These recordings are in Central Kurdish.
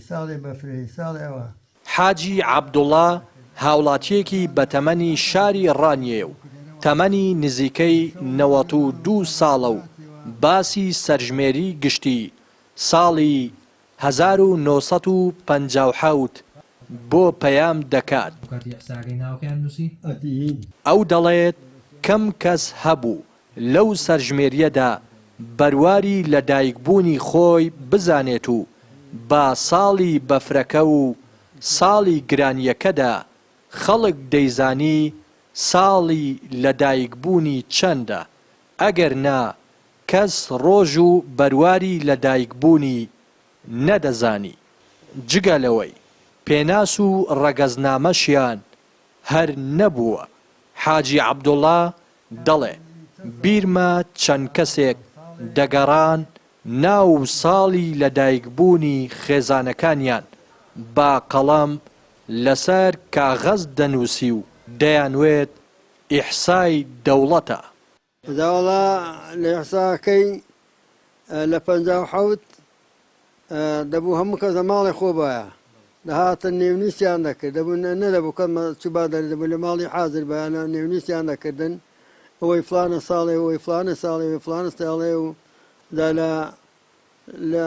ساڵێ بەفرێ ساڵێ ئەوە. حاجی عەبدوڵڵا هاوڵاتیەکی بە تەمەنی شاری ڕانیێ و تەمەنی نزیکەی 92 ساڵە و باسی سەرژمێری گشتی ساڵی 1957 بۆ پەیام دەکات. ئەو دەڵێت کەم کەس هەبوو لەو سەرژمێریەدا بەرواری لەدایکبوونی خۆی بزانێت و با ساڵی بەفرەکە و ساڵی گرانیەکەدا خەڵک دەیزانی ساڵی لەدایکبوونی چەندە، ئەگەر نا کەس ڕۆژ و بەرواری لەدایکبوونی نەدەزانی. جگە لەوەی پێناس و ڕەگەزنامەشیان هەر نەبووە. حاجی عەبدوڵڵا دەڵێ بیرمە چەند کەسێک دەگەڕان ناو ساڵی لەدایکبوونی خێزانەکانیان با قەڵەم لەسەر کاغەز دەنووسی و دەیانوێت ئیحسای دەوڵەتە. داوەڵا لە ئیحساکەی لە 57 دەبوو هەموو کەس لە ماڵی خۆ بایە دەهاتە نێونیسیان دەکرد، دەبوو نەدەبوو کەم چوبا دەبوو لە ماڵی حازر بەیانە نێونیسیان دەکردن ئەوەی فلانە ساڵێ ئەوەی فلانە ساڵێ ئەوەی فلانە ساڵێ و دا لە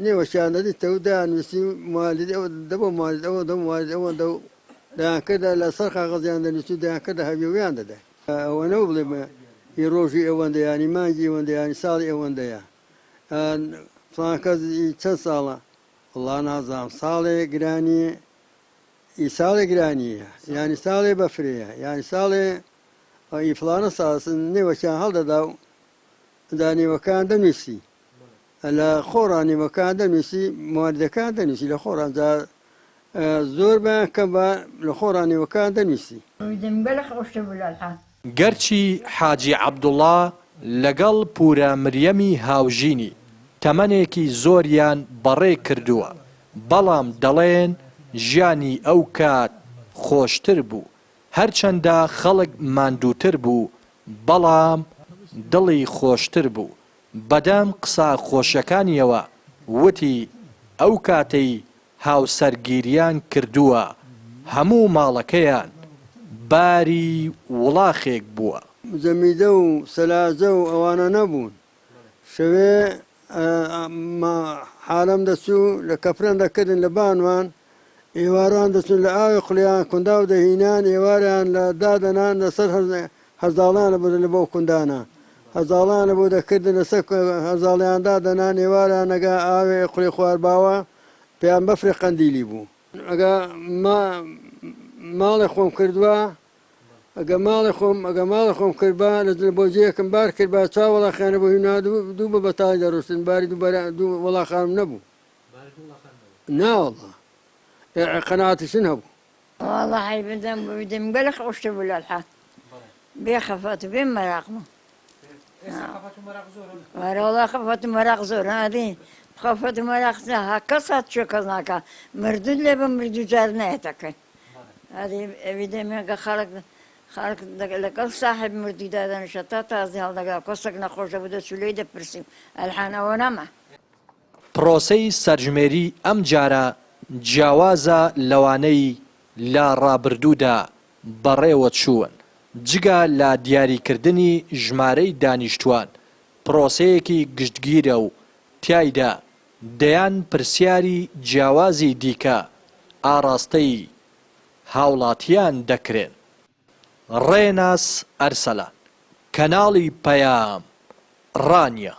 نێوەشیان دەدیتەوە دایانویسی موالید ئەوە دەبوو موالید ئەوە دە موالید ئەوە دەیان کردە لەسەر کاغەزیان دەنووسی و دەیان کردە هەویێویان دەدە ئەوە نەوە بڵێ ی ڕۆژی ئەوەندە یانی مانگی ئەوەندە ینی ساڵی ئەوەندەیە فلان کەسی چەند ساڵە وڵڵا نازانم ساڵێ گرانی ساڵێ گرانیە ینی ساڵێ بەفرەیە ینی ساڵێ فلانە ساڵ نێوەشیان هەڵدەدا و دانیوەکان دەنووسی لە خۆڕانیوەکان دەنووسی مواردەکان دەنووسی لە خۆڕان زۆر بەیان کەم بە لە خۆڕانیوەکان دەنووسی. گەرچی حاجی عەبدوڵڵا لەگەڵ پورە مریەمی هاوژینی تەمەنێکی زۆریان بەڕێ کردووە، بەڵام دەڵێن ژیانی ئەو کات خۆشتر بوو، هەرچەندە خەڵک ماندووتر بوو بەڵام دڵی خۆشتر بوو. بەدەم قسە خۆشەکانیەوە وتی ئەو کاتەی هاوسەرگیریان کردووە هەموو ماڵەکەیان باری وڵاخێک بووە. جەمیدە و سەلاجە و ئەوانە نەبوون، شەوێ حالەم دەچوو لە کەفرەن دەکردن لە بانوان ئێواران دەچون لە ئاوی قولیان کوندا و دەهینان ئێواریان لە دادەنان لەسەر هەرزاڵانە بوو لە بۆ کوندانە هەزاڵانە بۆ دەکردن لەسەر هەزاڵیاندا دەنان ئێواران ئەگە ئاوێ قوڵی خوارباوە پێیان بەفری قەندیلی بوو. ئەگە ماڵی خۆم کردووە ئەگە ماڵی خۆم کردبا لە بۆ جەیەکم بار کرد با چا وەڵاخیانە بۆ هینا دوو بە بەتاڵی دەڕۆشتن باری دوو وەڵاخانم نەبوو ناوەڵڵا قەناعەتیشن هەبوو. والله بدم بلخ أشتبه للحال بيخفت بين مراقمه والله خفت مراق زور هذه خفت مراق ها كسات شو كذاك مردود لبا مردود جارناتك هذه بدم خلق لك صاحب مردود هذا نشاطات هذه هذا قصك نخرج بده سليدة برسيم الحين ونما پرۆسەی سەرژمێری ئەم جارە جیاوازە لەوانەی لە ڕابردوودا بەڕێوە چوون. جگە لە دیاریکردنی ژمارەی دانیشتوان پرۆسەیەکی گشتگیرە و تیایدا دەیان پرسیاری جیاوازی دیکە ئاراستەی هاوڵاتیان دەکرێن. ڕێناس ئەرسەلان، کەناڵی پەیام، ڕانیە.